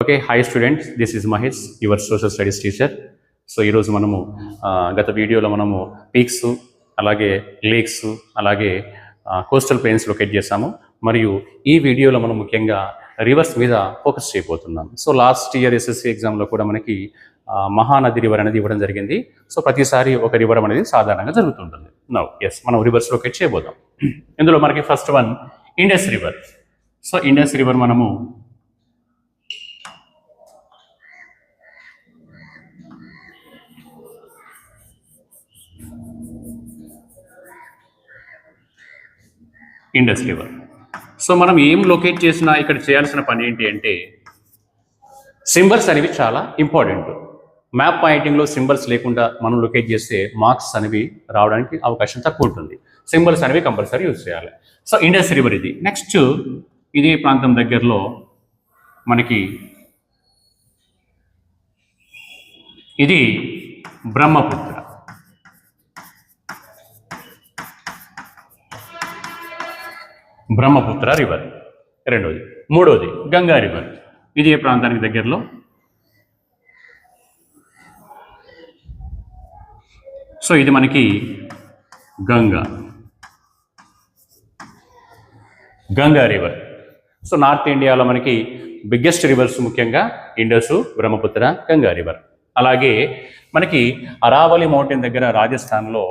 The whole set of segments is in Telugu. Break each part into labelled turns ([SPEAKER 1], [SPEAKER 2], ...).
[SPEAKER 1] Okay, hi students, this is Mahesh, your social studies teacher. So ఈరోజు మనము గత వీడియోలో మనము పీక్స్, అలాగే లేక్స్, అలాగే కోస్టల్ ప్లేన్స్ లొకేట్ చేసాము. మరియు ఈ వీడియోలో మనం ముఖ్యంగా రివర్స్ మీద ఫోకస్ చేయబోతున్నాం. సో లాస్ట్ ఇయర్ ఎస్ఎస్సి ఎగ్జామ్లో కూడా మనకి మహానది రివర్ అనేది ఇవ్వడం జరిగింది. సో ప్రతిసారి ఒక రివర్ అనేది సాధారణంగా జరుగుతుంటుంది. నౌ ఎస్, మనం రివర్స్ లొకేట్ చేయబోతాం. ఇందులో మనకి first one Indus river. So Indus river మనము ఇండస్ రివర్. సో మనం ఏం లొకేట్ చేసినా ఇక్కడ చేయాల్సిన పని ఏంటి అంటే సింబల్స్ అనేవి చాలా ఇంపార్టెంట్. మ్యాప్ పాయింటింగ్లో సింబల్స్ లేకుండా మనం లొకేట్ చేస్తే మార్క్స్ అనేవి రావడానికి అవకాశం తక్కువ ఉంటుంది. సింబల్స్ అనేవి కంపల్సరీ యూజ్ చేయాలి. సో ఇండస్ రివర్ ఇది. నెక్స్ట్ ఇదే ప్రాంతం దగ్గరలో మనకి ఇది బ్రహ్మపుత్ర. బ్రహ్మపుత్ర రివర్ రెండోది. మూడోది గంగా రివర్. ఇది ఏ ప్రాంతానికి దగ్గరలో? సో ఇది మనకి గంగా రివర్. సో నార్త్ ఇండియాలో మనకి బిగ్గెస్ట్ రివర్స్ ముఖ్యంగా ఇండస్, బ్రహ్మపుత్ర, గంగా రివర్. అలాగే మనకి అరావలి మౌంటైన్ దగ్గర రాజస్థాన్లో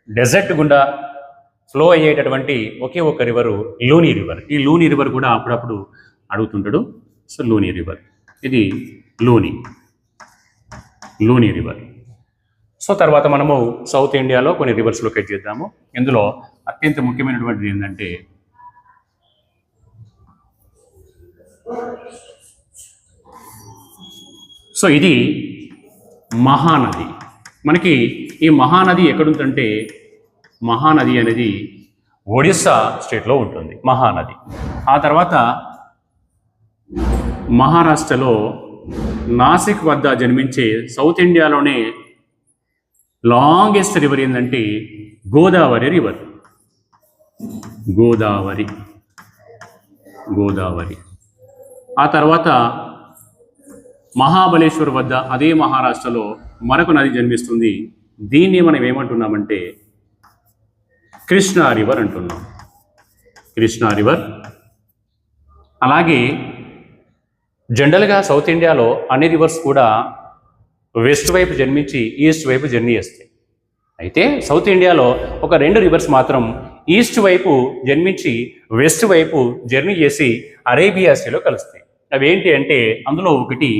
[SPEAKER 1] డెజర్ట్ గుండా ఫ్లో అయ్యేటటువంటి ఒకే ఒక రివరు లూని రివర్. ఈ లూని రివర్ కూడా అప్పుడప్పుడు అడుగుతుంటాడు. సో లూని రివర్, ఇది లూని రివర్. సో తర్వాత మనము సౌత్ ఇండియాలో కొన్ని రివర్స్ లొకేట్ చేద్దాము. ఇందులో అత్యంత ముఖ్యమైనటువంటిది ఏంటంటే సో ఇది మహానది. మనకి ఈ మహానది ఎక్కడుందంటే మహానది అనేది ఒడిస్సా స్టేట్లో ఉంటుంది మహానది. ఆ తర్వాత మహారాష్ట్రలో నాసిక్ వద్ద జన్మించే సౌత్ ఇండియాలోనే లాంగెస్ట్ రివర్ ఏంటంటే గోదావరి రివర్. గోదావరి. ఆ తర్వాత మహాబలేశ్వర్ వద్ద అదే మహారాష్ట్రలో మరొక నది జన్మిస్తుంది. దీన్ని మనం ఏమంటున్నామంటే కృష్ణా రివర్ అంటున్నాం. కృష్ణా రివర్. అలాగే జనరల్గా సౌత్ ఇండియాలో అన్ని రివర్స్ కూడా వెస్ట్ వైపు జన్మించి ఈస్ట్ వైపు జర్నీ చేస్తాయి. అయితే సౌత్ ఇండియాలో ఒక 2 రివర్స్ మాత్రం ఈస్ట్ వైపు జన్మించి వెస్ట్ వైపు జర్నీ చేసి అరేబియా సీలో కలుస్తాయి. అవి ఏంటి అంటే అందులో ఒకటి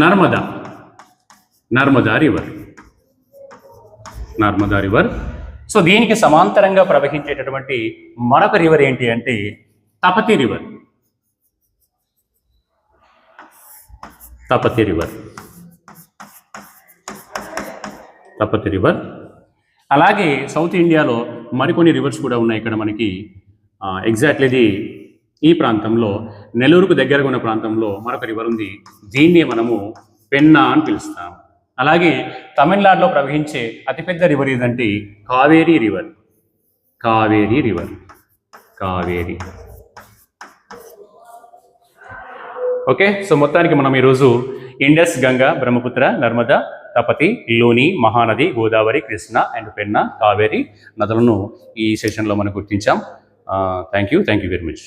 [SPEAKER 1] నర్మదా రివర్. సో దీనికి సమాంతరంగా ప్రవహించేటటువంటి మరొక రివర్ ఏంటి అంటే తపతి రివర్. అలాగే సౌత్ ఇండియాలో మరికొన్ని రివర్స్ కూడా ఉన్నాయి. ఇక్కడ మనకి ఎగ్జాక్ట్లీ ఈ ప్రాంతంలో నెల్లూరుకు దగ్గరగా ఉన్న ప్రాంతంలో మరొక రివర్ ఉంది. దీన్ని మనము పెన్నా అని పిలుస్తాం. అలాగే తమిళనాడులో ప్రవహించే అతిపెద్ద రివర్ ఏదంటే కావేరీ రివర్. ఓకే, సో మొత్తానికి మనం ఈరోజు ఇండస్, గంగా, బ్రహ్మపుత్ర, నర్మదా, తపతి, లూని, మహానది, గోదావరి, కృష్ణ అండ్ పెన్నా, కావేరీ నదులను ఈ సెషన్లో మనం గుర్తించాం. Thank you very much.